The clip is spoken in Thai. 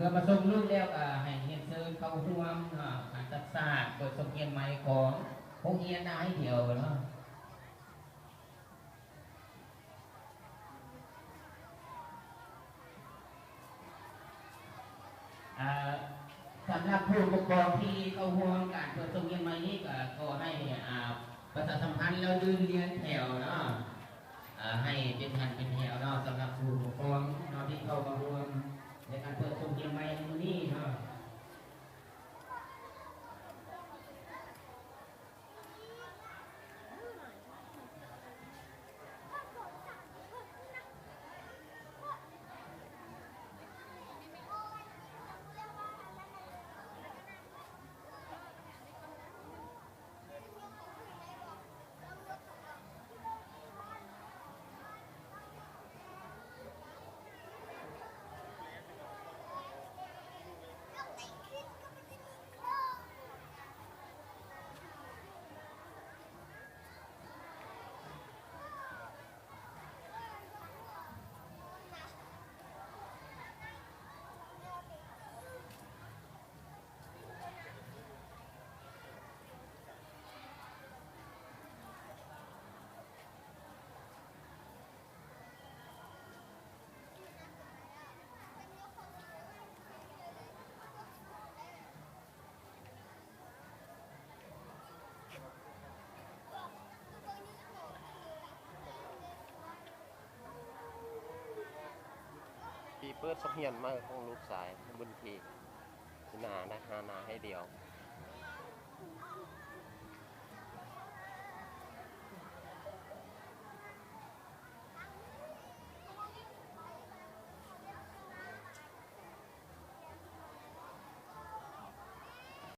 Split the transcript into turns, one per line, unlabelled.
อมาส่งลูกแล้วให้เรียนเชิญเข้าร่วมการศึกษาเปิดโรงเรียนใหม่ของโรงเรียนนายเดียวเนาะสำหรับผู้ปกครองที่เข้าร่วมการเปิดโรงเรียนใหม่นี้ก็ขอให้ประชาสัมพันธ์แล้วยืนเรียนแถวเนาะให้เป็นแถวเนาะสำหรับผู้ปกครองเนาะที่เข้ามาร่วมในการเปิดโรงเรียนใหม่นี้เนาะ
ปีเปิดสักเฮียนมาของลูกสายบนทีนานะหานาให้เดียว